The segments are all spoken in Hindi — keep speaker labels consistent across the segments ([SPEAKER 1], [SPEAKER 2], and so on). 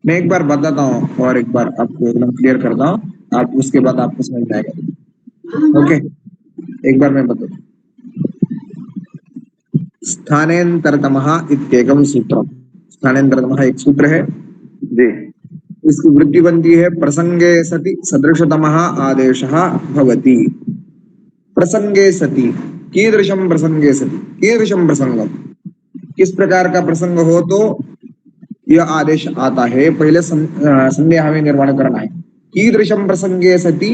[SPEAKER 1] मैं एक बार बताता हूँ और एक बार आपको एकदम क्लियर करता हूँ, आप उसके बाद आपको समझ में आएगा। ओके, एक बार मैं बताता हूँ। स्थानेन्तरतमः इत्येकं सूत्रम्। स्थानेन्तरतमः एक सूत्र है
[SPEAKER 2] जी
[SPEAKER 1] इसकी वृद्धि बनती है प्रसंगे सति सदृशतमः आदेशः भवति। प्रसंगे सति कीदृशं प्रसंगे सति कीदृशं प्रसंगम, किस प्रकार का प्रसंग हो तो यह आदेश आता है। पहले संज्ञा हमें निर्माण करना है। कीदृशं प्रसंगे सति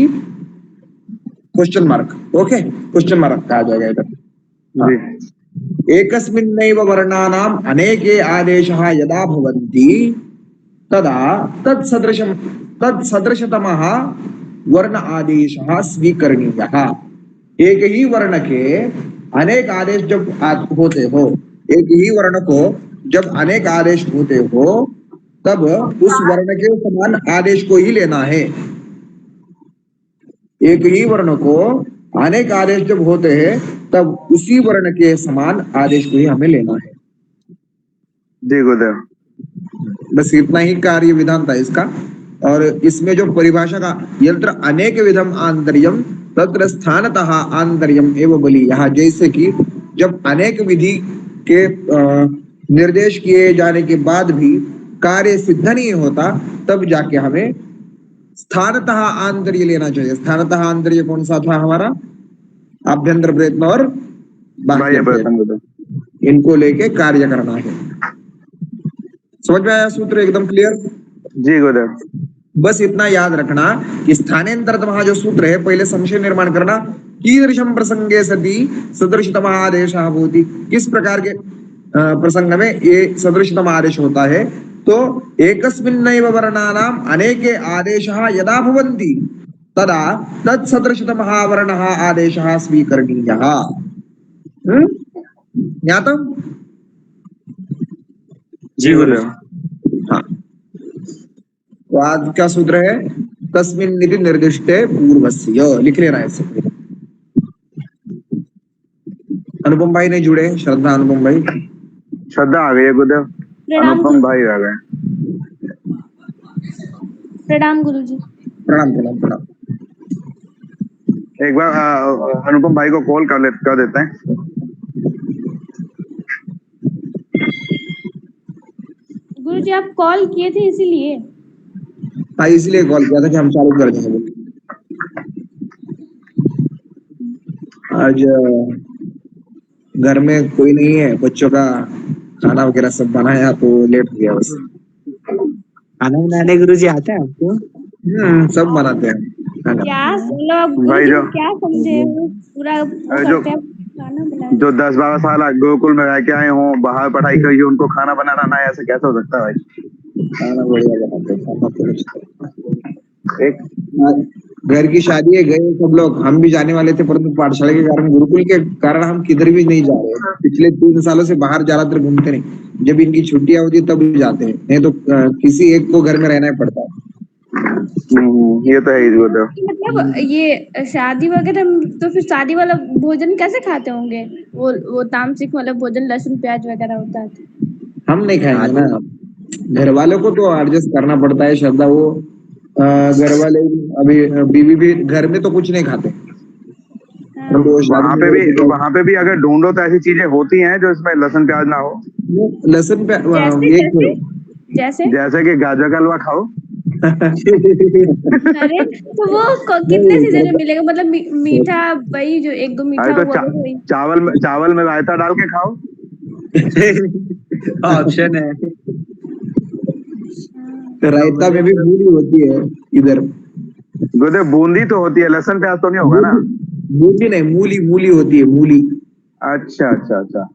[SPEAKER 1] question mark. Okay, question mark कहा जाएगा इधर। हाँ।
[SPEAKER 2] जी
[SPEAKER 1] एकस्मिन्नैव वर्णानाम् अनेके आदेशाः यदा भवन्ति तदा तत्सदृशतमः वर्ण आदेशः स्वीकरणीयः। एक ही वर्ण के अनेक आदेश जब होते हो, एक ही वर्ण को जब अनेक आदेश होते हो तब उस वर्ण के समान आदेश को ही लेना है। एक ही वर्ण को अनेक आदेश जब होते हैं तब उसी वर्ण के समान आदेश को ही हमें लेना है।
[SPEAKER 2] जी गुरुदेव,
[SPEAKER 1] बस इतना ही कार्य विधान था इसका। और इसमें जो परिभाषा का यंत्र अनेक विधम आंतर्यम तत्र स्थानतः आंतर्यम एवं बली, यहाँ जैसे कि जब अनेक विधि के निर्देश किए जाने के बाद भी कार्य सिद्ध नहीं होता तब जाके हमें स्थानतः आंतर्य लेना चाहिए। स्थानतः आंतर्य कौन सा था हमारा? आभ्यंतर प्रयत्न और बाह्य प्रयत्न, इनको लेके कार्य करना है। समझ में आया सूत्र एकदम क्लियर?
[SPEAKER 2] जी गुरुदेव।
[SPEAKER 1] बस इतना याद रखना कि स्थानेन्तरतमः जो सूत्र है पहले संशय निर्माण करना। कीदृशं प्रसंगे सति सदृशतमः आदेशः भवति, किस प्रकार के प्रसंग में ये सदृशतम आदेश होता है। तो एकस्मिन्नैव वर्णानाम् अनेके आदेशाः यदा भवन्ति तदा तत्सदृशतमः वर्णः आदेशः स्वीकरणीयः। ज्ञातम्?
[SPEAKER 2] जी गुरुदेव।
[SPEAKER 1] हाँ, तो आज का सूत्र है तस्मिन् निधि निर्दिष्टे पूर्वस्य। लिख लेना है इससे पहले। अनुपम भाई नहीं जुड़े, श्रद्धा अनुपम भाई।
[SPEAKER 2] श्रद्धा आ गई है गुरुदेव, अनुपम भाई आ गए।
[SPEAKER 3] प्रणाम गुरुजी।
[SPEAKER 1] प्रणाम प्रणाम प्रणाम।
[SPEAKER 2] एक बार अनुपम भाई को कॉल कर देते हैं।
[SPEAKER 3] गुरुजी आप कॉल किए थे इसीलिए?
[SPEAKER 1] हाँ, इसलिए कॉल किया था कि हम चालू कर देंगे। आज घर में कोई नहीं है, बच्चों का खाना वगैरह सब बनाया तो लेट हो गया बस।
[SPEAKER 4] खाना बनाने गुरुजी आता है आपको?
[SPEAKER 1] सब बनाते हैं खाना।
[SPEAKER 3] क्या
[SPEAKER 2] भाई जो
[SPEAKER 3] क्या समझे पूरा
[SPEAKER 2] जो 10-12 साल गोकुल में रह के आए हों, बाहर पढ़ाई करी हो, उनको खाना बनाना ना ऐसे कैसे हो सकता है भाई?
[SPEAKER 1] खाना बढ़िया बनाते हैं। एक घर की शादी है, गए सब लोग, हम भी जाने वाले थे परंतु पाठशाला के कारण, गुरुकुल के कारण हम किधर भी नहीं जा रहे। पिछले 3 सालों से बाहर ज्यादातर घूमते नहीं, जब इनकी छुट्टियां होती तब जाते हैं, नहीं तो किसी एक को घर में रहना ही पड़ता है।
[SPEAKER 2] ये तो है ही गुरुदेव।
[SPEAKER 3] मतलब ये शादी वगैरह तो फिर शादी वाला भोजन कैसे खाते होंगे? वो तामसिक वाला भोजन, लहसुन प्याज वगैरह होता है।
[SPEAKER 1] हम नहीं खाएंगे ना, घर वालों को तो एडजस्ट करना पड़ता है। श्रद्धा वो घर वाले अभी बीवी भी घर में तो कुछ नहीं खाते।
[SPEAKER 2] वहाँ पे भी अगर ढूंढो तो ऐसी चीजें होती हैं जो इसमें लहसुन प्याज ना हो।
[SPEAKER 1] लहसुन
[SPEAKER 2] जैसे कि गाजर का हलवा खाओ।
[SPEAKER 3] अरे तो वो कितने सीजन में मिलेगा? मतलब मीठा वही जो 1-2 मीठा
[SPEAKER 2] तो चावल में रायता डाल के खाओ।
[SPEAKER 4] ऑप्शन है।
[SPEAKER 1] रायता में भी मूली होती है इधर।
[SPEAKER 2] गुरुदेव बूंदी तो होती है, लहसुन प्याज तो नहीं होगा ना?
[SPEAKER 1] बूंदी नहीं, मूली होती है, मूली।
[SPEAKER 2] अच्छा अच्छा अच्छा।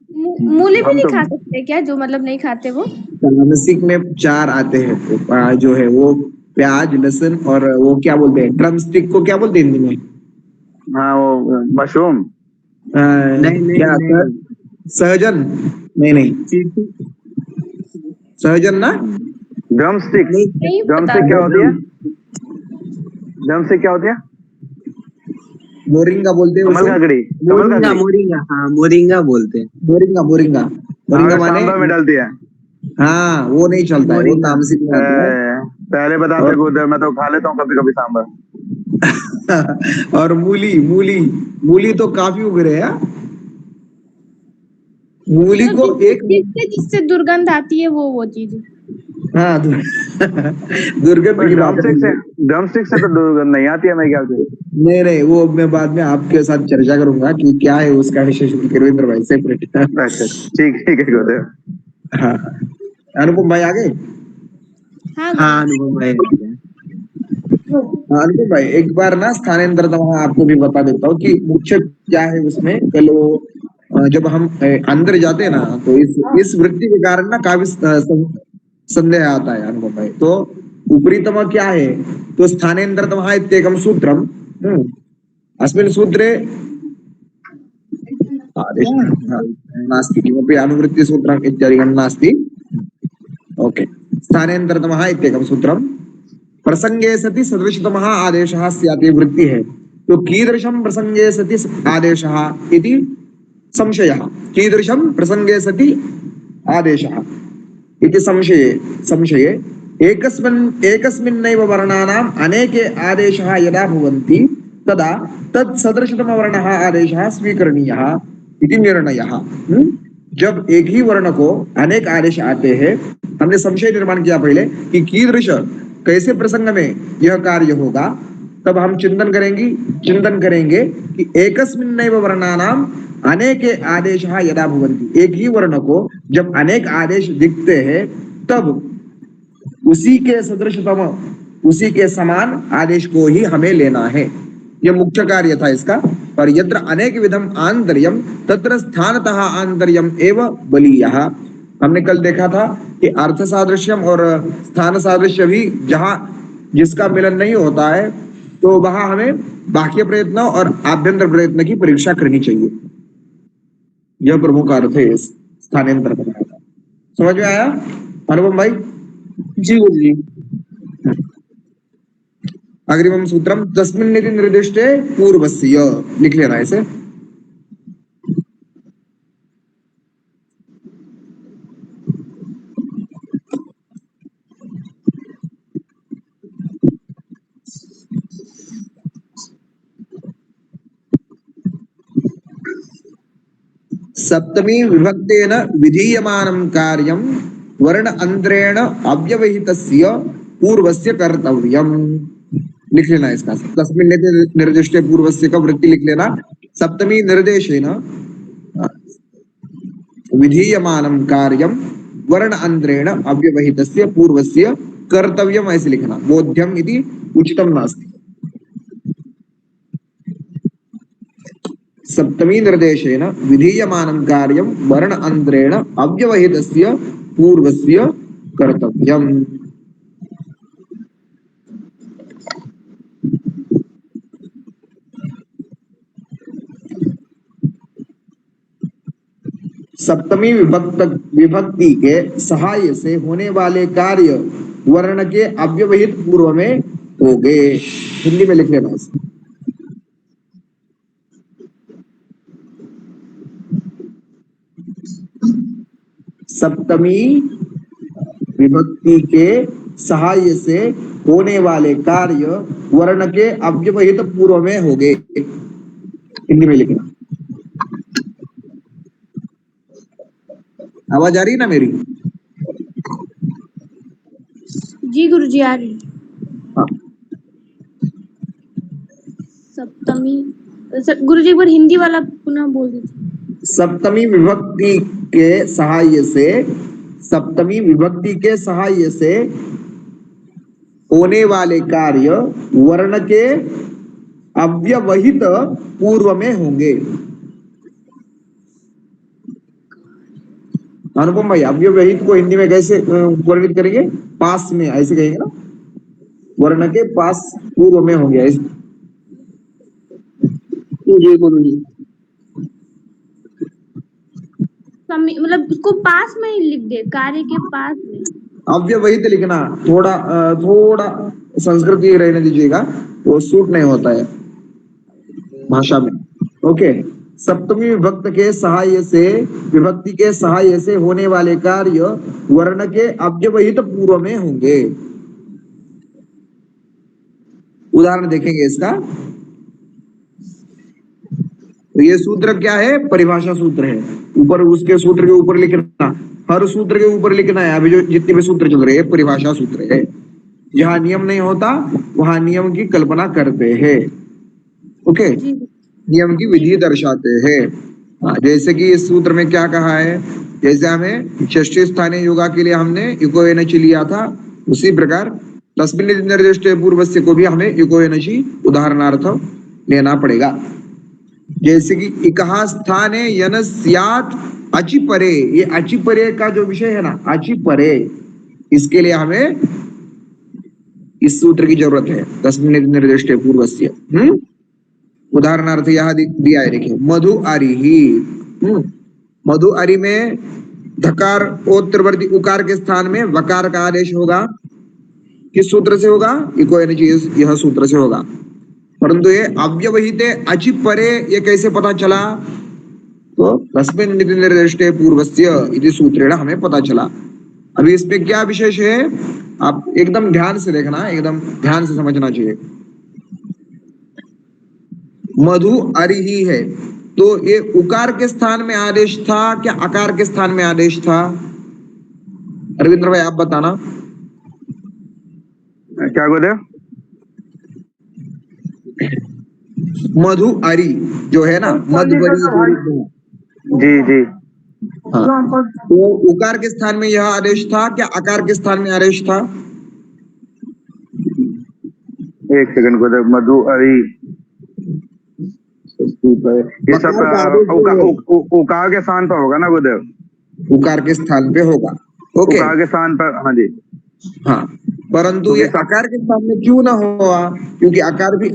[SPEAKER 3] मूली भी नहीं खा सकते क्या? जो मतलब नहीं खाते वो
[SPEAKER 1] तामसिक में 4 आते हैं जो है वो प्याज, लहसुन और वो क्या बोलते हैं, ड्रम स्टिक को क्या बोलते हैं हिंदी में?
[SPEAKER 2] हाँ वो मशरूम।
[SPEAKER 1] नहीं, सहजन नहीं, सहजन ना,
[SPEAKER 2] ड्रम स्टिक। ड्रम स्टिक क्या होती है? ड्रम स्टिक क्या होती है?
[SPEAKER 1] मोरिंगा बोलते हैं
[SPEAKER 4] मोरिंगा, हाँ मोरिंगा बोलते हैं।
[SPEAKER 1] मोरिंगा माने
[SPEAKER 2] सांभर में डालती है।
[SPEAKER 1] हाँ वो नहीं चलता है, वो तामसिक में आता है।
[SPEAKER 2] पहले बताते गुरुदेव, मैं तो खा लेता हूँ कभी कभी सांभर।
[SPEAKER 1] और मूली मूली मूली तो काफी उग रहे हैं। मूली को एक
[SPEAKER 3] जिससे दुर्गंध आती है वो चीज।
[SPEAKER 1] हाँ दुर्गंध की बात
[SPEAKER 2] ड्रमस्टिक से तो दुर्गंध नहीं आती है मेरे ख्याल से।
[SPEAKER 1] नहीं नहीं, वो मैं बाद में आपके साथ चर्चा करूंगा कि क्या है उसका विशेष गिरविंद्र भाई सेपरेट।
[SPEAKER 2] अच्छा ठीक है गुरुदेव।
[SPEAKER 1] हाँ अनुपम भाई आगे।
[SPEAKER 3] हाँ
[SPEAKER 4] हाँ अनुभव भाई।
[SPEAKER 1] हाँ अनुपम भाई, एक बार ना स्थानांतरित वहाँ आपको भी बता देता हूँ कि मुख्य क्या है उसमें। कल वो जब हम अंदर जाते हैं ना, तो इस वृत्ति के कारण ना काफी संदेह आता है अनुपम भाई। तो उपरीतम क्या है, तो स्थानांतरितम इत्येकं सूत्रम अस्मिन् सूत्रे नास्ति किमपि अनुवृत्तिसूत्रम् इत्यादिकं नास्ति। ओके, स्थानान्तरतमः इत्येकं सूत्रं प्रसंगे सति सदृशतमः आदेशः स्यात्, ये वृत्ति है। तो कीदृशं प्रसंगे सति आदेशः इति संशयः। कीदृशं प्रसंगे सति आदेशः इति संशये एकस्मिन्नैव वर्णानाम् अनेके आदेशाः यदा भवन्ति तदा तत्सदृशतमवर्णः आदेशः स्वीकरणीयः इति निर्णयः। जब एक ही वर्ण को अनेक आदेश आते हैं, हमने संशय निर्माण किया पहले कि कीदृश कैसे प्रसंग में यह कार्य होगा, तब हम चिंतन करेंगे कि एकस्मिन्नैव वर्णानाम अनेके आदेशः यदा भवन्ति। एक ही वर्ण को जब अनेक आदेश दिखते हैं तब उसी के सदृशतम, उसी के समान आदेश को ही हमें लेना है। यह मुख्य कार्य था इसका। और यत्र अनेक विधम आंतर्यम तत्र स्थानतः आंतर्यम एव बलीयः। हमने कल देखा था कि अर्थ सादृश्यम और स्थान सादृश्य भी जहां जिसका मिलन नहीं होता है, तो वहां हमें बाह्य प्रयत्न और आभ्यंतर प्रयत्न की परीक्षा करनी चाहिए। यह प्रमुख अर्थ है इस स्थानांतर का। समझ में आया अनुपम भाई?
[SPEAKER 4] जी गुरुजी।
[SPEAKER 1] अग्रिमं सूत्रम तस्मिन्निति निर्दिष्टे पूर्वस्य, लिख लेना इसे। सप्तमी विभक्तेन विधीयमानं कार्यं वर्ण अंतरेण अव्यवहितस्य पूर्वस्य कर्तव्यम। लिख लेना इसका। तस्मिन् निर्दिष्टे पूर्वस्य का वृत्ति लिख लेना। सप्तमी निर्देशेन विधीयमानं कार्यं वर्ण अंतरेण अव्यवहितस्य पूर्वस्य कर्तव्यम, ऐसे लिखना। बोध्यम इति उचितम नास्ति। सप्तमी निर्देशेन विधीयमानं कार्यं वर्ण अंतरेण अव्यवहितस्य पूर्वस्य कर्तव्यम। सप्तमी विभक्ति के सहाय से होने वाले कार्य वर्ण के अव्यवहित पूर्व में होंगे। हिंदी में लिख लेना। सप्तमी विभक्ति के सहाय से होने वाले कार्य वर्ण के अव्यवहित पूर्व में होंगे। हिंदी में लिखना। आवाज आ रही है ना मेरी?
[SPEAKER 3] जी गुरुजी आ रही।
[SPEAKER 1] हाँ।
[SPEAKER 3] सप्तमी गुरुजी एक बार हिंदी वाला पुनः बोल दीजिए।
[SPEAKER 1] सप्तमी विभक्ति के सहाय से, सप्तमी विभक्ति के सहाय से होने वाले कार्य वर्ण के अव्यवहित पूर्व में होंगे। अनुपम भाई, अव्यवहित को हिंदी में कैसे वर्णित करेंगे? पास में, ऐसे कहेंगे ना, वर्ण के पास पूर्व में होंगे ऐसे।
[SPEAKER 4] जी गुरुजी।
[SPEAKER 3] मतलब उसको पास में ही लिख दे, कार्य के पास में।
[SPEAKER 1] अव्यवहित लिखना। थोड़ा संस्कृति रहने दीजिएगा, वो सूट नहीं होता है भाषा में। ओके, सप्तमी विभक्त के सहाय से, विभक्ति के सहाय से होने वाले कार्य वर्ण के अव्यवहित पूर्व में होंगे। उदाहरण देखेंगे इसका। तो ये सूत्र क्या है? परिभाषा सूत्र है। ऊपर उसके सूत्र के ऊपर लिखना, हर सूत्र के ऊपर लिखना है। अभी जो जितने भी सूत्र चल रहे हैं परिभाषा सूत्र है। जहां नियम नहीं होता वहां नियम की कल्पना करते हैं। ओके, नियम की विधि दर्शाते हैं। जैसे कि इस सूत्र में क्या कहा है, जैसे हमें षष्ठी स्थानीय योगा के लिए हमने युको एनर्जी लिया था, उसी प्रकार तस्मिन् इति निर्दिष्टे पूर्वस्य को भी हमें युको एनर्जी उदाहरणार्थ लेना पड़ेगा। जैसे कि इकहा स्थाने यन स्यात् अचि परे, ये अचि परे का जो विषय है ना, अचि परे, इसके लिए हमें इस सूत्र की जरूरत है। तस्मिन् इति निर्दिष्टे पूर्वस्य। उदाहरणार्थ यहाँ दिया है, देखिए मधु आरिहि। मधु आरि में धकार उत्तरवर्ती उकार के स्थान में वकार का आदेश होगा। किस सूत्र से होगा? इको एनर्जी, यह सूत्र से होगा। परंतु ये अव्यवहित अचि परे, ये कैसे पता चला? तो तस्मिन् इति निर्दिष्टे पूर्वस्य इति सूत्रेण हमें पता चला। अभी इसमें क्या विशेष है, आप एकदम ध्यान से देखना, एकदम ध्यान से समझना चाहिए। मधु अरिहि है, तो ये उकार के स्थान में आदेश था क्या आकार के स्थान में आदेश था? रविंद्र भाई आप बताना।
[SPEAKER 2] क्या गुरुदेव?
[SPEAKER 1] मधु अरि जो है ना, मधुबरी,
[SPEAKER 2] जी जी।
[SPEAKER 1] हाँ, तो उकार के स्थान में यह आदेश था क्या आकार के स्थान में आदेश था?
[SPEAKER 2] एक सेकंड गुरुदेव, मधु अरि, ये सब उकार के स्थान पर होगा ना गुरुदेव?
[SPEAKER 1] उकार के स्थान पे होगा। ओके,
[SPEAKER 2] उकार के स्थान पर, हाँ जी।
[SPEAKER 1] हाँ, परंतु ये आकार के स्थान में क्यों ना हुआ? क्योंकि आकार भी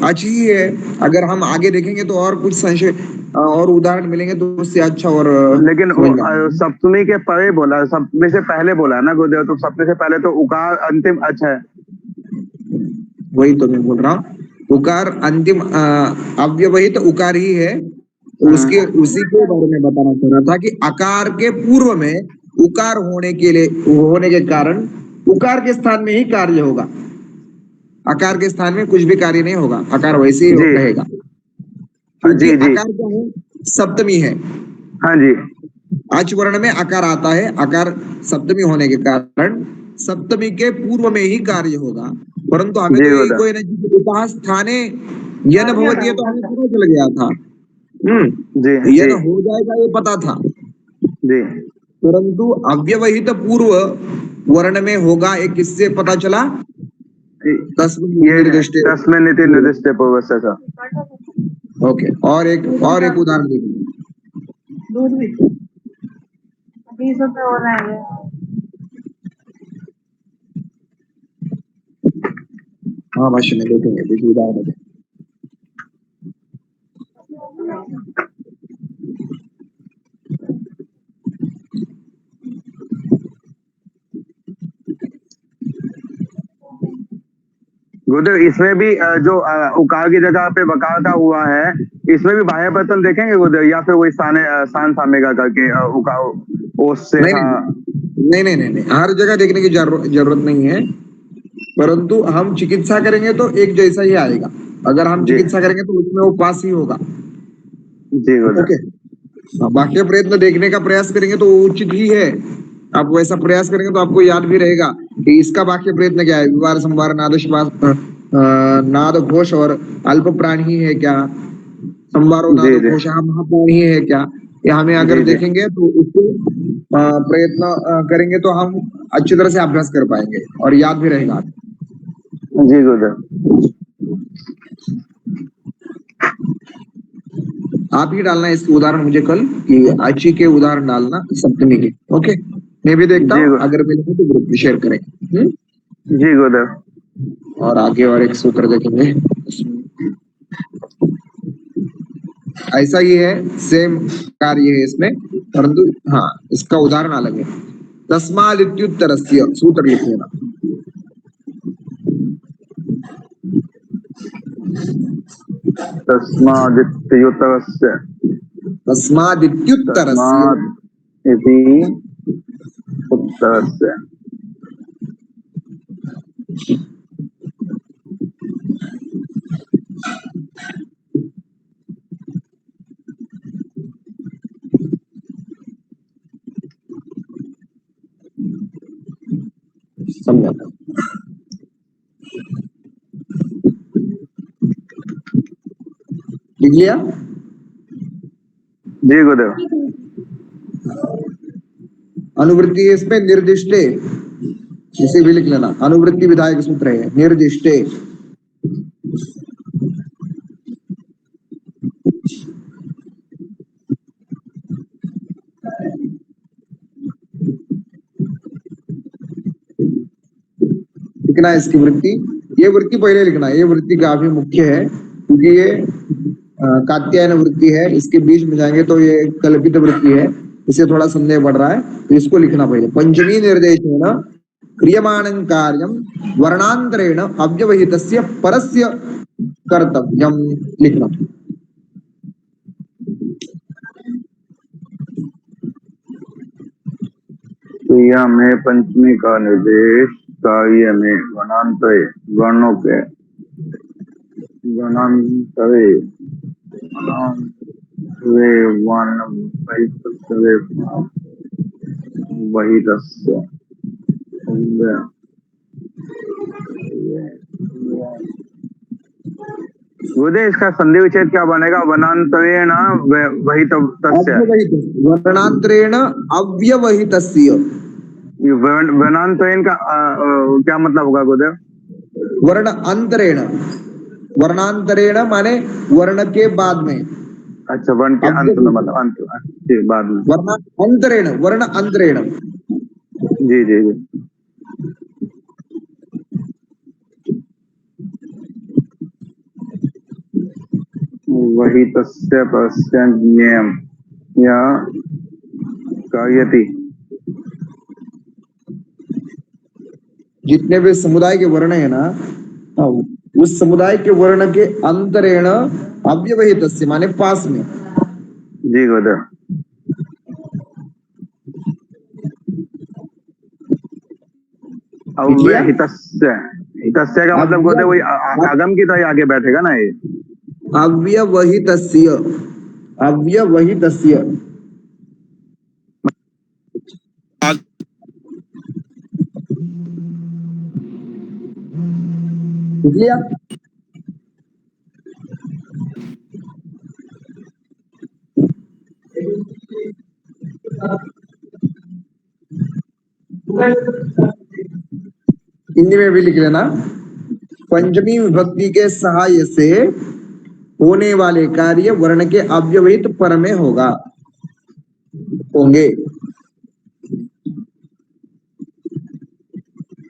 [SPEAKER 1] अच ही है। अगर हम आगे देखेंगे तो और कुछ संशय और उदाहरण मिलेंगे तो उससे अच्छा। और
[SPEAKER 2] लेकिन सप्तमी के परे बोला, सप्तमी से पहले बोला ना गुरुदेव, तो सप्तमी से पहले तो उकार अंतिम अच है।
[SPEAKER 1] वही तो मैं बोल रहा हूँ, उकार अंतिम अव्यवहित उकार ही है। उसके उसी के बारे में बताना चाह रहा था कि आकार के पूर्व में उकार होने के कारण उकार के स्थान में ही कार्य होगा। आकार के स्थान में कुछ भी कार्य नहीं होगा, आकार वैसे ही रहेगा। क्योंकि आकार क्या है? सप्तमी है।
[SPEAKER 2] हाँ जी।
[SPEAKER 1] अच वर्ण में आकार आता है, आकार सप्तमी होने के कारण सप्तमी के पूर्व में ही कार्य होगा। परंतु हमें तो कोई नहीं, स्थाने यन भवति, तो हमें पता चल गया था। यन हो जाएगा ये पता था
[SPEAKER 2] जी।
[SPEAKER 1] परंतु अव्यवहित पूर्व वर्ण में होगा, एक किससे पता चला? तस्मिन्
[SPEAKER 2] इति निर्दिष्टे पूर्वस्य था।
[SPEAKER 1] ओके, और एक उदाहरण देखिए। हाँ भाष्य में देखेंगे, देखिए उदाहरण।
[SPEAKER 2] गुरुदेव इसमें भी जो उकार की जगह पे वकार का हुआ है, इसमें भी बाह्य पतन देखेंगे गुरुदेव, या फिर वही स्थान सामेगा करके उकार उससे
[SPEAKER 1] नहीं, हर जगह देखने की जरूरत नहीं है। परंतु हम चिकित्सा करेंगे तो एक जैसा ही आएगा। अगर हम चिकित्सा करेंगे तो उसमें वो पास ही होगा।
[SPEAKER 2] जी
[SPEAKER 1] ओके, बाकी प्रयत्न देखने का प्रयास करेंगे तो उचित ही है। आप वैसा प्रयास करेंगे तो आपको याद भी रहेगा कि इसका वाक्य प्रयत्न क्या है। विवार संवार नाद घोष और अल्प प्राण ही है क्या? संवारो नाद घोष महाप्राण ही है क्या? ये हमें अगर देखेंगे तो उसको प्रयत्न करेंगे तो हम अच्छी तरह से अभ्यास कर पाएंगे और याद भी रहेगा।
[SPEAKER 2] जी गुरुदेव।
[SPEAKER 1] आप ही डालना इसके उदाहरण मुझे कल कि अच्छी के उदाहरण डालना सप्तमी के। ओके, मैं भी देखता हूँ, अगर मिलेंगे तो ग्रुप में शेयर करेंगे।
[SPEAKER 2] जी गुरुदेव।
[SPEAKER 1] और आगे और एक सूत्र देखेंगे, ऐसा ही है, सेम कार्य है इसमें, परंतु हाँ इसका उदाहरण अलग है। तस्माद् इत्युत्तरस्य सूत्र लिख लेना।
[SPEAKER 2] तस्मादित्युत्तरस्य
[SPEAKER 1] तस्मादित्युत्तरस्य
[SPEAKER 2] तस्मात् इति उत्तरस्य
[SPEAKER 1] सम्यक। लिख लिया?
[SPEAKER 2] जी गुरुदेव।
[SPEAKER 1] अनुवृत्ति इसमें निर्दिष्टे, इसे भी लिख लेना, अनुवृत्ति विधायक सूत्र है निर्दिष्टे। लिखना है इसकी वृत्ति, ये वृत्ति पहले लिखना है, ये वृत्ति काफी मुख्य है क्योंकि ये कात्यायन वृत्ति है, इसके बीच में जाएंगे तो ये कल्पित वृत्ति है, इसे थोड़ा संदेह बढ़ रहा है तो इसको लिखना पहले। पंचमी निर्देशेन क्रियमाणं कार्यं वर्णांतरेण अव्यवहितस्य परस्य कर्तव्यम, लिखना।
[SPEAKER 2] क्रिया में पंचमी का निर्देश कार्य में वर्णांतरे वर्णों के वर्णांतरे वहितस्य गुरुदेव इसका संधि विच्छेद क्या बनेगा? वर्णांतरेण वहितस्य,
[SPEAKER 1] वर्णांतरेण अव्यवहितस्य।
[SPEAKER 2] वर्णांतरेण का क्या मतलब होगा गुरुदेव?
[SPEAKER 1] वर्ण अंतरेण, वर्णांतरेण माने वर्ण के बाद में।
[SPEAKER 2] अच्छा, वर्ण के अंत में, मतलब अंत जी, बाद में।
[SPEAKER 1] वर्ण अंतरेण, वर्ण अंतरेण।
[SPEAKER 2] जी जी जी। वही तस्य परस्य ज्ञेयम् या कार्यति।
[SPEAKER 1] जितने भी समुदाय के वर्ण है ना, उस समुदाय के वर्ण के अंतरेण अव्यवहितस्य माने पास में।
[SPEAKER 2] जी गुरुदेव। अव्यवहितस्य, हितस्य का मतलब गुरुदेव वही आगम की तरह आगे बैठेगा ना ये।
[SPEAKER 1] अव्यवहितस्य, अव्यवहितस्य। लिख लिया? हिंदी में भी लिख लेना। पंचमी विभक्ति के सहाय से होने वाले कार्य वर्ण के अव्यवहित पर में होंगे।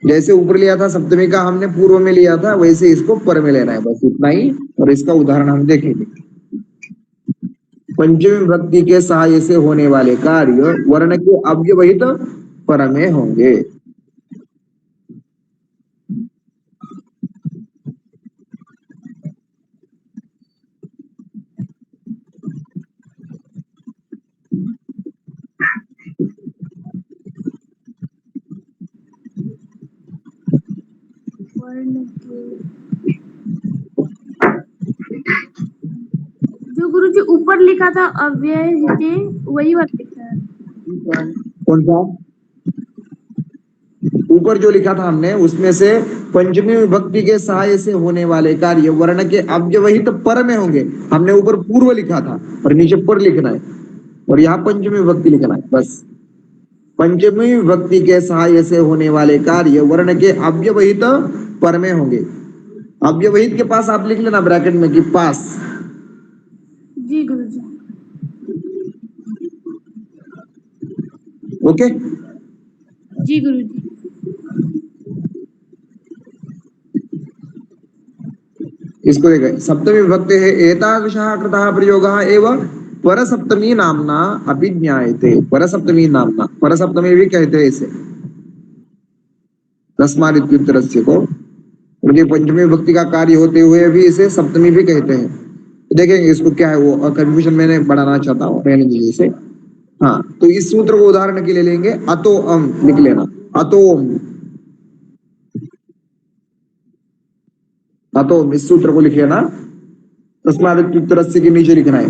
[SPEAKER 1] जैसे ऊपर लिया था सप्तमी का हमने पूर्व में लिया था, वैसे इसको पर में लेना है, बस इतना ही। और इसका उदाहरण हम देखेंगे। पंचमी विभक्ति के सहाय से होने वाले कार्य वर्ण के अव्यवहित पर में होंगे।
[SPEAKER 3] जो गुरु जी ऊपर लिखा था अव्यय, वही वाला लिखा है।
[SPEAKER 1] कौन सा? ऊपर जो लिखा था हमने उसमें से पंचमी विभक्ति के सहाय से होने वाले कार्य वर्ण के अव्यवहित पर में होंगे। हमने ऊपर पूर्व लिखा था और नीचे पर लिखना है, और यहाँ पंचमी विभक्ति लिखना है। बस पंचमी विभक्ति के सहाय से होने वाले कार्य वर्ण के अव्यवहित पर में होंगे। अव्यवहित के पास आप लिख लेना ब्रैकेट में कि पास।
[SPEAKER 3] जी गुरु जी।
[SPEAKER 1] ओके
[SPEAKER 3] जी गुरु जी।
[SPEAKER 1] इसको देखिए, सप्तमी विभक्ति है एतादृशः कृतः प्रयोगः एवं परसप्तमी नामना अभिज्ञायते। परसप्तमी नामना, परसप्तमी भी कहते हैं इसे, तस्मात् इत्युत्तरस्य को। और ये पंचमी विभक्ति का कार्य होते हुए भी इसे सप्तमी भी कहते हैं। देखेंगे इसको क्या है, वो कंफ्यूजन मैंने बढ़ाना चाहता हूँ, रहने दीजिए इसे। हाँ, तो इस सूत्र को उदाहरण के लिए लेंगे, अतो अम लिख लेना, अतोम, अतोम इस सूत्र को लिख लेना, तस्मात् इत्युत्तरस्य के नीचे लिखना है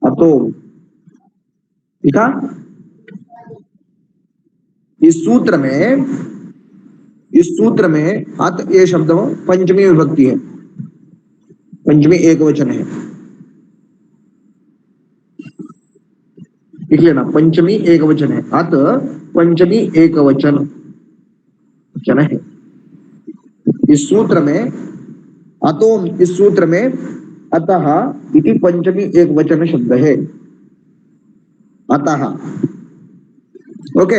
[SPEAKER 1] अतोम, लिखा। इस सूत्र में अत ये शब्द पंचमी विभक्ति है, पंचमी एक वचन है, लिख लेना, पंचमी एक वचन है, अत पंचमी एक वचन है। इस सूत्र में अतोम, इस सूत्र में अतः इति पंचमी एक वचन शब्द है, अतः। ओके,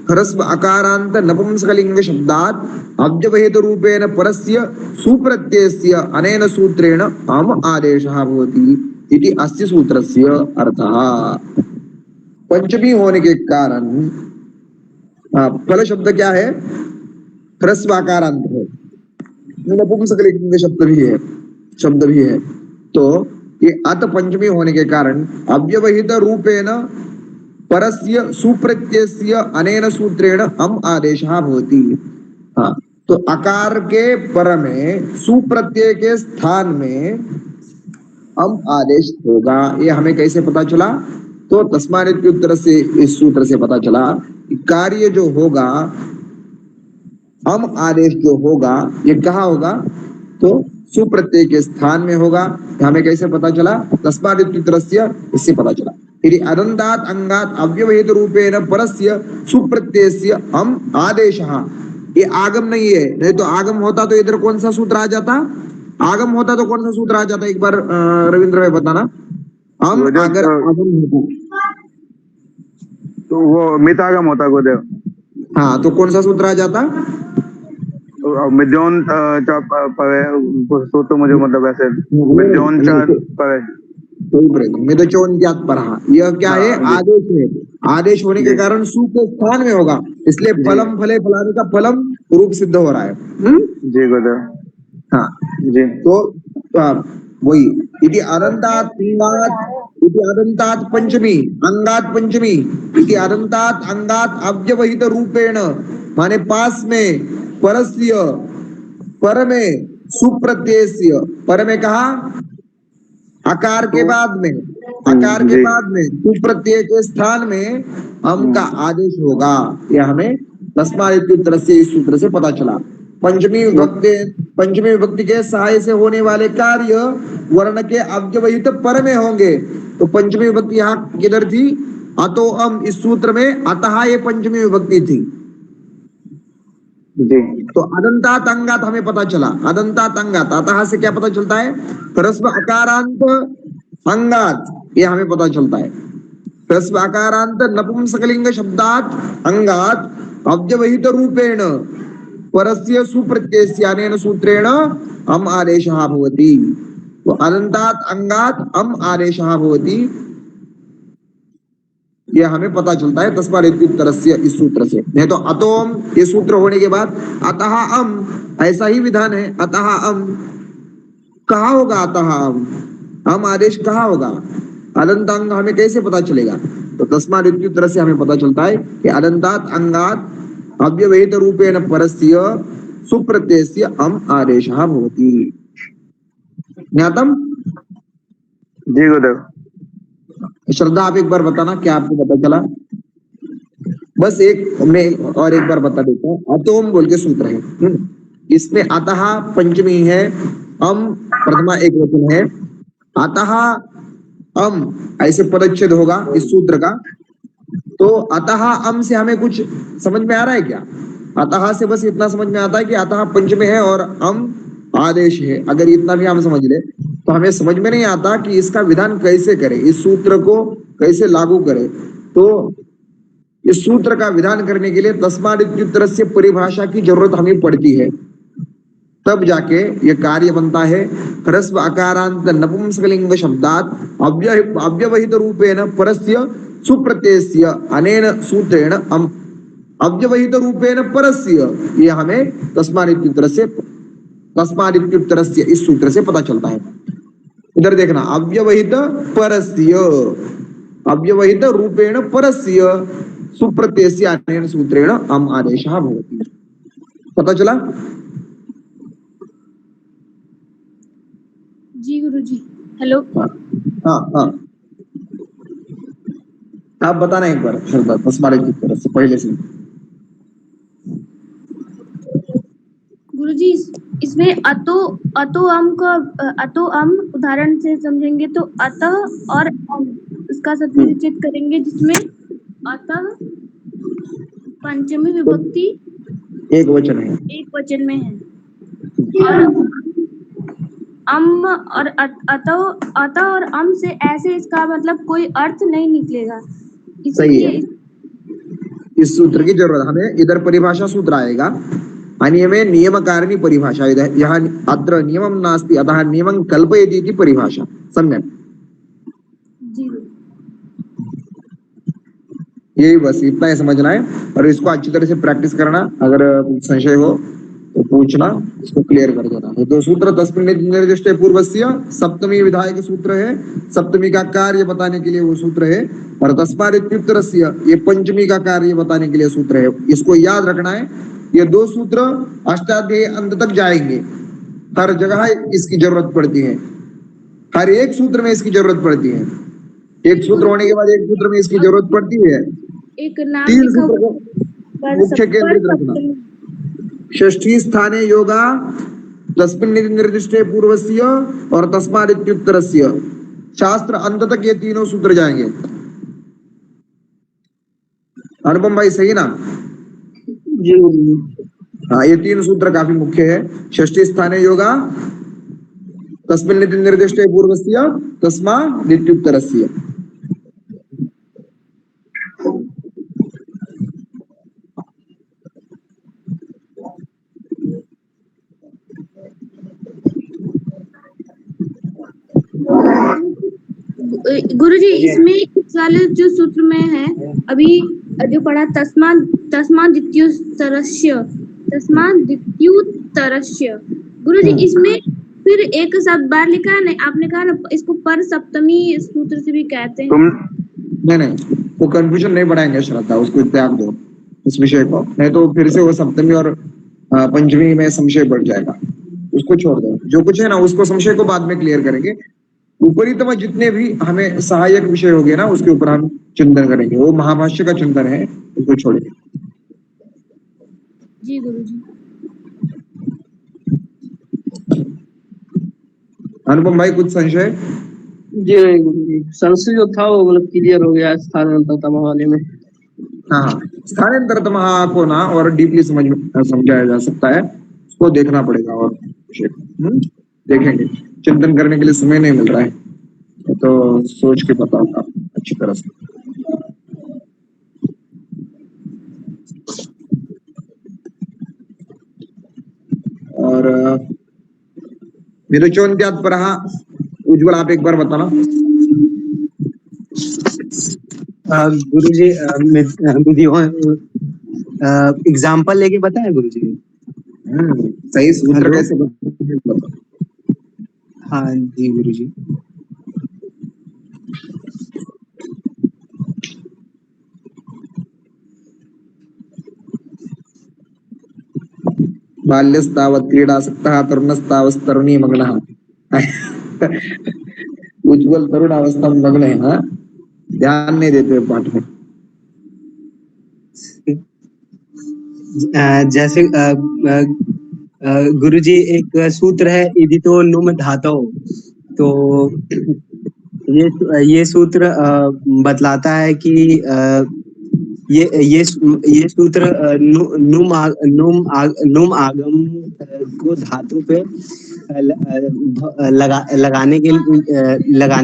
[SPEAKER 1] ह्रस्व अकारांत नपुंसकलिंग शब्दात् अव्यवहित रूपेण परस्य सुप्रत्ययस्य अनेन सूत्रेण अम आदेशः भवति इति अस्य सूत्रस्य अर्थः। पंचमी होने के कारण फल शब्द क्या है, ह्रस्व आकारांत है, नपुंसकलिंग शब्द भी है, तो ये अत पंचमी होने के कारण अव्यवहित रूपेण परस्य सुप्रत्ययस्य अनेन सूत्रेण अम आदेशः भवति। हाँ, तो अकार के पर में सुप्रत्यय के स्थान में अम आदेश होगा। ये हमें कैसे पता चला, तो तस्मात् इत्युत्तरस्य इस सूत्र से पता चला कि कार्य जो होगा, अम आदेश जो होगा, ये कहाँ होगा, तो सुप्रत्यय के स्थान में होगा। हमें कैसे पता चला, तस्मात् इत्युत्तरस्य, इससे पता चला। यदि अदन्तात् अंगात् अव्यवहित रूपेण परस्य सुप्रत्ययस्य अम आदेशः, ये आगम नहीं है, नहीं तो आगम होता तो इधर कौन सा सूत्र आ जाता, आगम होता तो कौन सा सूत्र आ जाता, एक बार रविंद्र भाई बताना। हम अगर आगम होता
[SPEAKER 2] तो वो मितागम होता गुरुदेव।
[SPEAKER 1] हाँ, तो कौन सा सूत्र आ जाता,
[SPEAKER 2] मिद्योन पवे, तो मुझे मतलब ऐसे मिद्योन पवे,
[SPEAKER 1] यह क्या है, आदेश है, आदेश होने के कारण सु के स्थान में होगा, इसलिए फलम फले फलाने का फलम रूप सिद्ध हो रहा है।
[SPEAKER 2] जी गुरुदेव।
[SPEAKER 1] हाँ
[SPEAKER 2] जी,
[SPEAKER 1] तो वही इति अनंतात् अंगात्, इति अनंतात् पंचमी, अंगात् पंचमी, इति अनंतात् अंगात् अव्यवहित रूपेण, माने पास में, परस्य पर में, सुप्रत्ययस्य, पर में कहा, आकार के बाद में, आकार के बाद में सुप्रत्यय के स्थान में अम का आदेश होगा। यह हमें तस्मात् इत्युत्तरस्य इस सूत्र से पता चला। पंचमी विभक्ति के सहाय से होने वाले कार्य वर्ण के अव्यवहित पर में होंगे। तो पंचमी विभक्ति यहाँ किधर थी, अतो अम, इस सूत्र में अतः ये पंचमी विभक्ति थी।
[SPEAKER 2] जी,
[SPEAKER 1] तो अदंतात अंगात हमें पता चला, अदंतात अंगात, अतः से क्या पता चलता है, ह्रस्व अकारांत अंगात, ये हमें पता चलता है। ह्रस्व अकारांत नपुंसकलिंग शब्दात अंगात अव्यवहित रूपेण परस्य सुप्रत्ययस्य अनेन सूत्रेण अम आदेशः भवति। तो अदंतात अंगात अम आदेशः भवति, यह हमें पता चलता है तस्मात् इत्युत्तरस्य इस सूत्र से। नहीं तो अतोम ये सूत्र होने के बाद अतः अम, ऐसा ही विधान है, अतः अम कहाँ होगा, अतः अम आदेश कहाँ होगा, अदंतांग हमें कैसे पता चलेगा, तो तस्मात् इत्युत्तरस्य हमें पता चलता है कि अदंतात अंगात अव्यवहित रूपेण परस्य सुप्रत्ययस्य अम आदेशः भवति। ज्ञातम?
[SPEAKER 2] जी गुरुदेव।
[SPEAKER 1] श्रद्धा आप एक बार बताना क्या आपको पता चला, बस एक मैं और एक बार बता देता हूँ। अतोम बोल के सूत्र है, इसमें अतः पंचमी है, अम प्रथमा एक वचन है, अतः अम ऐसे पदच्छेद होगा इस सूत्र का। तो अतः अम से हमें कुछ समझ में आ रहा है क्या, अतः से बस इतना समझ में आता है कि अतः पंचमी है और अम आदेश है। अगर इतना भी हम समझ ले तो हमें समझ में नहीं आता कि इसका विधान कैसे करें, इस सूत्र को कैसे लागू करें। तो इस सूत्र का विधान करने के लिए तस्मात् इत्युत्तरस्य परिभाषा की जरूरत हमें पड़ती है, तब जाके ये कार्य बनता है। ह्रस्व अकारांत नपुंसकलिंग शब्दात् अव्यवहित रूपेण परस्य सुप्रत्ययस्य अनेन सूत्रेण अम, अव्यवहित रूपेण परस्य, ये हमें तस्मात् इत्युत्तरस्य इस सूत्र से पता चलता है। इधर देखना, अव्यवहित परस्य, अव्यवहित रूपेण परस्य सुप्रत्ययस्य अनेन सूत्रेण अम आदेशः भवति। पता चला?
[SPEAKER 3] जी गुरुजी। हेलो।
[SPEAKER 1] हाँ हाँ, आप बताना एक बार तस्मात् की तरफ से पहले से।
[SPEAKER 3] गुरुजी इसमें अतो अतो अम का अतो अम उदाहरण से समझेंगे तो अतः और अम इसका सत्निश्चित करेंगे, जिसमें अतः पंचमी विभक्ति
[SPEAKER 1] एक वचन है।
[SPEAKER 3] एक वचन में है और अम और अतः अतः और अम से ऐसे इसका मतलब कोई अर्थ नहीं निकलेगा,
[SPEAKER 1] सही है।
[SPEAKER 3] इसीलिए
[SPEAKER 1] इस सूत्र की जरूरत हमें, इधर परिभाषा सूत्र आएगा आणि हमें नियमकारिणी परिभाषा, यहाँ अत्र नियमं नास्ति अतः नियमं कल्पयति इति परिभाषा। सम्यक्,
[SPEAKER 3] जी
[SPEAKER 1] यही बस इतना ही समझना है और इसको अच्छी तरह से प्रैक्टिस करना। अगर संशय हो तो पूछना, इसको क्लियर कर देना। तो सूत्र तस्मिन् निर्दिष्टे पूर्वस्य सप्तमी विधायक सूत्र है, सप्तमी का कार्य बताने के लिए वो सूत्र है, और तस्मात् इत्युत्तरस्य ये पंचमी का कार्य बताने के लिए सूत्र है। इसको याद रखना है, ये दो सूत्र अष्टाध्यायी अंत तक जाएंगे, हर जगह इसकी जरूरत पड़ती है, हर एक सूत्र में इसकी जरूरत पड़ती है। एक सूत्र होने के बाद एक सूत्र में इसकी जरूरत पड़ती है।
[SPEAKER 3] एक नाम
[SPEAKER 1] तीन
[SPEAKER 3] लिखा
[SPEAKER 1] सूत्र को
[SPEAKER 3] पर
[SPEAKER 1] मुख्य केंद्रित रखना। षष्ठी स्थाने योगा तस्मिन् निर्दिष्टे पूर्वस्य और तस्मात् इत्युत्तरस्य, शास्त्र अंत तक ये तीनों सूत्र जाएंगे। अनुपम भाई सही ना?
[SPEAKER 4] जी गुरुजी।
[SPEAKER 1] हाँ, ये तीन सूत्र काफी मुख्य है। षष्ठी स्थाने योगा तस्मिन् निर्दिष्टे पूर्वस्य तस्मात् इत्युत्तरस्य।
[SPEAKER 3] गुरुजी इसमें इस वाले जो सूत्र में है अभी जो पढ़ा तस्माद्वित्युत्तरस्य, गुरुजी इसमें फिर एक शब्द बार लिखा है, नहीं आपने कहा ना इसको पर सप्तमी सूत्र से भी कहते हैं।
[SPEAKER 1] नहीं, वो कंफ्यूजन नहीं बढ़ाएंगे श्रद्धा, उसको त्याग दो इस विषय को, नहीं तो फिर से वो सप्तमी और पंचमी में संशय बढ़ जाएगा। उसको छोड़ दो, जो कुछ है ना उसको संशय को बाद में क्लियर करेंगे। ऊपरीतम जितने भी हमें सहायक विषय हो गए ना उसके ऊपर हम चिंतन करेंगे, वो महाभाष्य का चिंतन है, उसको छोड़ेंगे।
[SPEAKER 3] जी गुरुजी।
[SPEAKER 1] अनुपम भाई कुछ संशय?
[SPEAKER 4] जी नहीं गुरुजी, संशय जो था वो मतलब क्लियर हो गया स्थानांतरतम वाले में।
[SPEAKER 1] हाँ, स्थानांतरतम को ना और डीपली समझाया जा सकता है, उसको देखना पड़ेगा और देखेंगे। चिंतन करने के लिए समय नहीं मिल रहा है, तो सोच के बताऊंगा अच्छी तरह से। और विरुचोन्त्यात् परः उज्ज्वल आप एक बार बताना।
[SPEAKER 5] गुरुजी एग्जाम्पल लेके बताए गुरुजी।
[SPEAKER 1] सही सूत्र कैसे बताओ?
[SPEAKER 5] हाँ जी गुरुजी।
[SPEAKER 1] बाल्यस्तावत् क्रीडासक्तः तरुणस्तावस्तरुणी मग्नः। उज्ज्वल तरुण अवस्था में मग्न है। हाँ, ध्यान नहीं देते पाठ में।
[SPEAKER 5] जैसे गुरुजी एक सूत्र है इदितो नुम धातो, तो ये सूत्र बतलाता है कि ये सूत्र नुम आगम को धातु पे लगाने के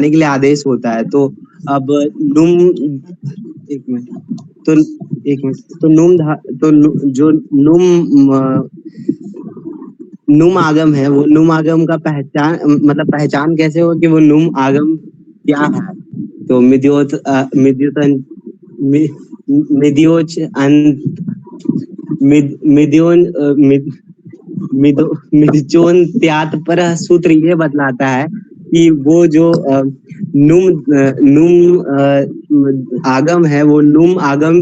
[SPEAKER 5] लिए आदेश होता है। तो अब जो नुम आगम है, वो नुम आगम का पहचान कैसे हो कि वो नुम आगम क्या है? तो मिद्योन त्यात पर सूत्र ये बतलाता है कि वो जो नुम आगम है वो नुम आगम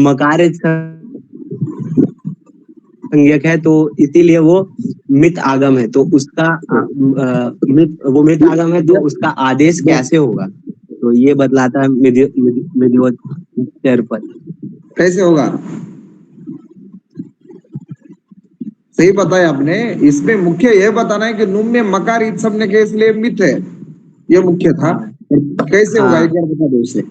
[SPEAKER 5] मकार संज्ञक है, तो इसीलिए वो मित आगम है। तो उसका वो मित आगम है, तो उसका आदेश कैसे होगा? तो ये बतलाता है मिद्योच्चर पद।
[SPEAKER 1] कैसे होगा? सही बताया आपने। इसमें मुख्य यह बताना है कि नुम में मकार इत सबने के इसलिए मित है, ये मुख्य था। कैसे होगा एक बार बता दो उसे।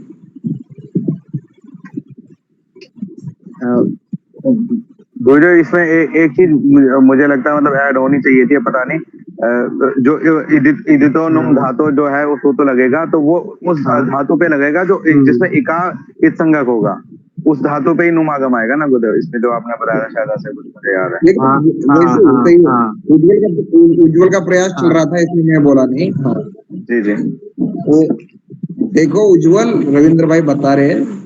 [SPEAKER 2] गुरुदेव इसमें एक चीज मुझे लगता है मतलब ऐड होनी चाहिए थी, पता नहीं जो इदितो नुम धातु जो है वो सूत्र लगेगा, तो वो उस धातु पे लगेगा जो जिसमें इका इत संज्ञक होगा, उस धातु पे ही नुम आगम आएगा ना गुरुदेव। इसमें जो आपने बताया शायद ऐसे कुछ मुझे याद है।
[SPEAKER 1] उज्ज्वल का प्रयास चल रहा था, इसलिए मैं बोला नहीं।
[SPEAKER 2] जी जी।
[SPEAKER 1] वो देखो उज्ज्वल रविंद्र भाई बता रहे हैं।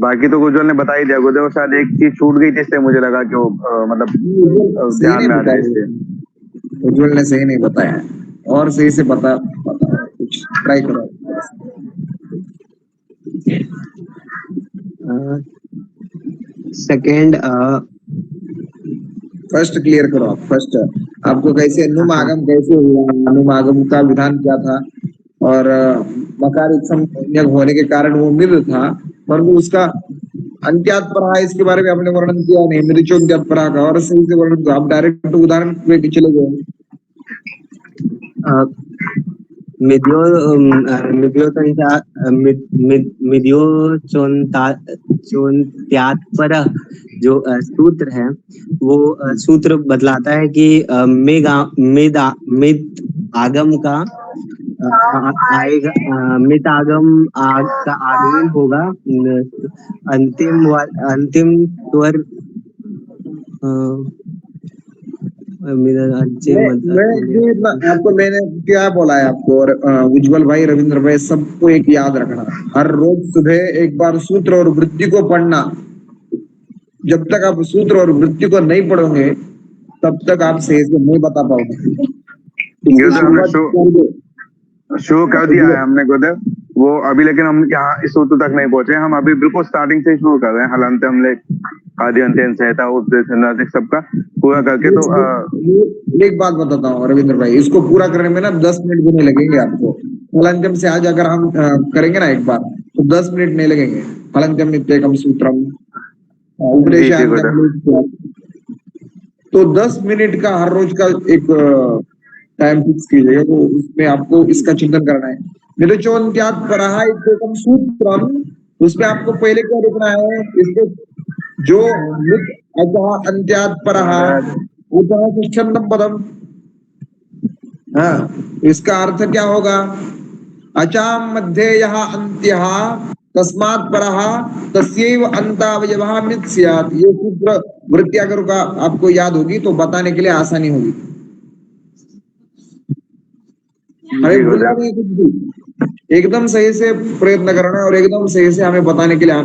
[SPEAKER 2] बाकी तो उज्ज्वल ने बता ही दिया गुरुदेव। शायद एक चीज छूट गई थी, इसलिए मुझे लगा कि वो मतलब ध्यान में आ जाए इसलिए।
[SPEAKER 1] उज्ज्वल ने सही नहीं बताया, और सही से बता कुछ ट्राई करो।
[SPEAKER 5] सेकेंड
[SPEAKER 1] फर्स्ट क्लियर करो आप। फर्स्ट आपको कैसे अनुमागम कैसे हुआ, अनुमागम का विधान क्या था, और मकार संज्ञक होने के कारण वो मिल था, पर वो उसका अंत्यात परा, इसके बारे में आपने वर्णन किया नहीं, मृचो अंत्यात परा का, और सही से वर्णन किया। आप डायरेक्ट उदाहरण पे चले गए।
[SPEAKER 5] मिद्योच्चोन्त्यात्पर जो सूत्र है वो सूत्र बतलाता है कि मिद आगम का आएगा, मित आगम का आगमन होगा अंतिम स्वर
[SPEAKER 1] आपको मैंने क्या बोला है आपको, और उज्ज्वल भाई रविंद्र भाई सबको एक याद रखना, हर रोज सुबह एक बार सूत्र और वृत्ति को पढ़ना। जब तक आप सूत्र और वृत्ति को नहीं पढ़ोगे तब तक आप सही से नहीं बता पाओगे।
[SPEAKER 2] शुरू कर दिया है हमने गुरुदेव वो अभी, लेकिन हम यहाँ इस सूत्र तक नहीं पहुंचे। हम अभी बिल्कुल स्टार्टिंग से शुरू कर रहे हैं। हालांकि हमने आदि अंत्यन संहिता उपदेश सबका पूरा करके, तो
[SPEAKER 1] एक बात बताता हूँ रविंद्र भाई, इसको पूरा करने में ना 10 मिनट भी नहीं लगेंगे आपको। हलंत्यम से आज अगर हम करेंगे ना एक बार, तो 10 मिनट नहीं लगेंगे। हलंत्यम नित्येकम सूत्रम उपदेश, तो 10 मिनट का हर रोज का एक टाइम फिक्स कीजिएगा, तो उसमें आपको इसका चिंतन करना है। निरचोन्त्यात परहा इत्येकम सूत्रम, उसमें आपको पहले क्या लिखना है, इसके जो अतः अंत्यात परहा उतः सुच्छन्दम पदम। हाँ, इसका अर्थ क्या होगा? अचाम मध्ये यह अंत्यः तस्मात् परः तस्यैव अंतावयवः मित् स्यात्। ये सूत्र वृत्ति अगर का आपको याद होगी तो बताने के लिए आसानी होगी। हमें भूलना नहीं कुछ भी, एकदम सही से प्रयत्न करना है और एकदम सही से हमें बताने के लिए।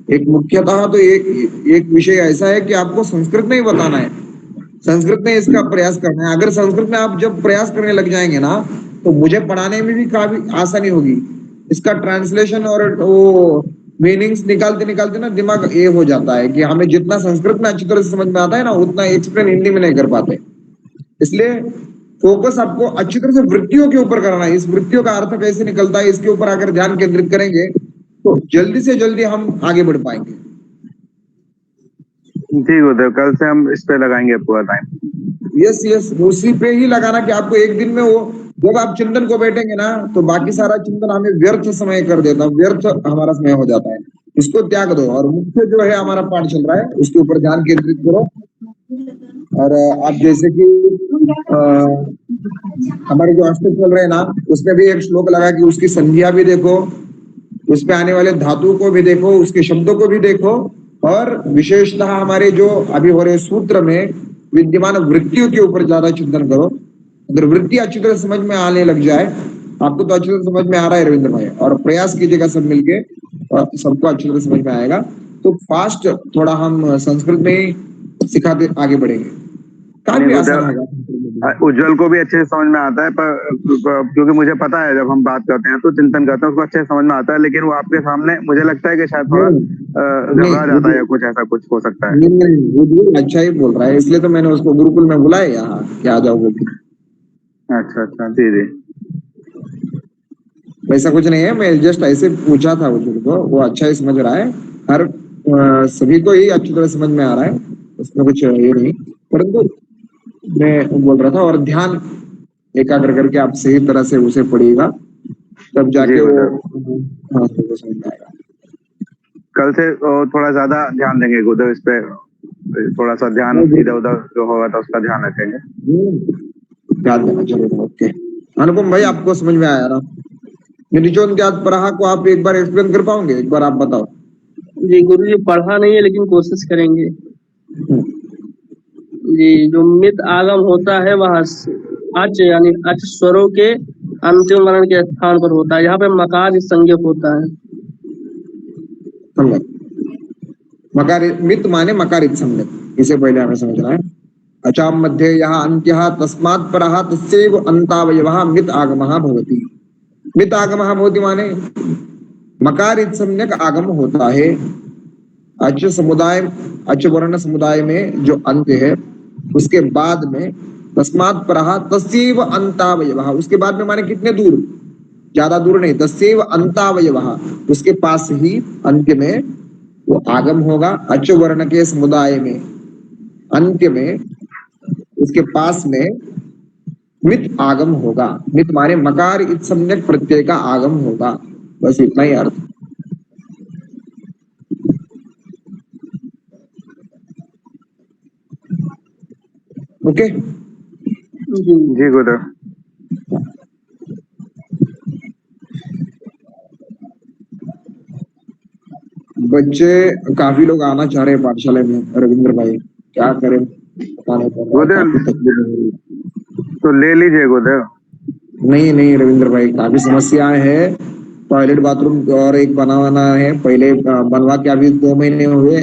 [SPEAKER 1] एक मुख्यतः तो एक विषय ऐसा है कि आपको संस्कृत में ही बताना है, संस्कृत में इसका प्रयास करना है। अगर संस्कृत में आप जब प्रयास करने लग जाएंगे ना, तो मुझे पढ़ाने में भी काफी आसानी होगी। इसका ट्रांसलेशन और वो मीनिंग्स निकालते निकालते ना दिमाग ये हो जाता है कि हमें जितना संस्कृत में अच्छी तरह से समझ में आता है ना, उतना एक्सप्लेन हिंदी में नहीं कर पाते। इसलिए फोकस आपको अच्छी तरह से वृत्तियों के ऊपर करना है। इस वृत्तियों का अर्थ कैसे निकलता है, इसके ऊपर अगर ध्यान केंद्रित करेंगे तो जल्दी से जल्दी हम आगे बढ़ पाएंगे।
[SPEAKER 2] ठीक होता, कल से हम इस पे लगाएंगे पूरा टाइम।
[SPEAKER 1] यस यस, उसी पे ही लगाना कि आपको एक दिन में वो, जब आप चिंतन को बैठेंगे ना, तो बाकी सारा चिंतन हमें व्यर्थ समय कर देता, व्यर्थ हमारा समय हो जाता है। इसको त्याग दो और मुख्य जो है हमारा पाठ चल रहा है उसके ऊपर ध्यान केंद्रित करो। और आप जैसे कि हमारे जो अष्टक चल रहे हैं ना, उसमें भी एक श्लोक लगा कि उसकी संध्या भी देखो, उसमें आने वाले धातु को भी देखो, उसके शब्दों को भी देखो, और विशेषतः हमारे जो अभी हो रहे सूत्र में विद्यमान वृत्तियों के ऊपर ज्यादा चिंतन करो। अगर वृत्ति अच्छी तरह समझ में आने लग जाए, आपको तो अच्छी तरह समझ में आ रहा है रविंद्र भाई, और प्रयास कीजिएगा सब मिलके, सबको अच्छी तरह समझ में आएगा। तो फास्ट थोड़ा हम संस्कृत में ही सिखाते आगे बढ़ेंगे, काफी
[SPEAKER 2] नहीं,
[SPEAKER 1] आसान
[SPEAKER 2] उधर-
[SPEAKER 1] होगा।
[SPEAKER 2] उज्जवल को भी अच्छे से समझ में आता है, पर क्योंकि मुझे पता है जब हम बात करते हैं तो चिंतन करते हैं उसको अच्छे से समझ में आता है, लेकिन वो आपके सामने मुझे लगता है कि शायद थोड़ा घबरा जाता है या कुछ ऐसा कुछ हो सकता है।
[SPEAKER 1] नहीं, वो भी अच्छा ही बोल रहा है, इसलिए तो मैंने उसको गुरुकुल में बुलाया यहाँ कि आ जाओ बोल के।
[SPEAKER 2] अच्छा अच्छा, जी जी।
[SPEAKER 1] वैसा कुछ नहीं है, मैं जस्ट ऐसे पूछा था उसको, वो अच्छा ही समझ रहा है, हर सभी को ही अच्छी तरह समझ में आ रहा है, उसमें कुछ ये नहीं, परंतु मैं बोल रहा था और ध्यान एकाग्र करके आप सही तरह से उसे पढ़िएगा, तब जाके
[SPEAKER 2] जी,
[SPEAKER 1] वो
[SPEAKER 2] मतलब
[SPEAKER 1] हाँ तो वो समझ में आएगा।
[SPEAKER 2] कल से थोड़ा ज्यादा ध्यान देंगे उधर, इस पे थोड़ा सा ध्यान इधर उधर जो होगा था उसका ध्यान रखेंगे।
[SPEAKER 1] ध्यान देना जरूर। ओके अनुपम भाई, आपको समझ में आया ना? निजोन्त्यात प्रहा को आप एक बार एक्सप्लेन कर पाओगे, एक बार आप बताओ।
[SPEAKER 4] जी गुरु जी, पढ़ा नहीं है लेकिन कोशिश करेंगे। जी, जो मित आगम होता है वह अच यानी अच स्वरों के अंतिम वर्ण के स्थान पर होता है। यहाँ पे मकार संज्ञक होता है।
[SPEAKER 1] समझ, मकारित मित माने मकारित सम्यक, इसे पहले हमें समझना है। अचाम मध्ये यहाँ अंत्यः तस्मात् परः तस्यैव अन्तावयवः मित आगमः भवति। मित आगमः भवति माने मकारित सम्यक आगम होता है। अच समुदाय, अच वर्ण समुदाय में जो अंत्य है उसके बाद में तस्मात् परः तस्यैव अन्तावयवः, उसके बाद में माने कितने दूर, ज्यादा दूर नहीं, तस्यैव अन्तावयवः, उसके पास ही अंत्य में वो आगम होगा। अच वर्ण के समुदाय में अंत्य में उसके पास में मित आगम होगा। मित माने मकार इत सम्यक प्रत्यय का आगम होगा, बस इतना ही अर्थ। ओके
[SPEAKER 4] जी
[SPEAKER 2] जी गुरु।
[SPEAKER 1] बच्चे काफी लोग आना चाह रहे हैं पाठशाला में, रविंद्र भाई क्या करें पता नहीं पड़ रहा है, काफी तकलीफ हो रही है।
[SPEAKER 2] तो ले लीजिए गुरु।
[SPEAKER 1] नहीं नहीं रविंद्र भाई, काफी समस्याएं हैं, टॉयलेट बाथरूम और एक बनाना है, पहले बनवा के अभी 2 महीने हुए,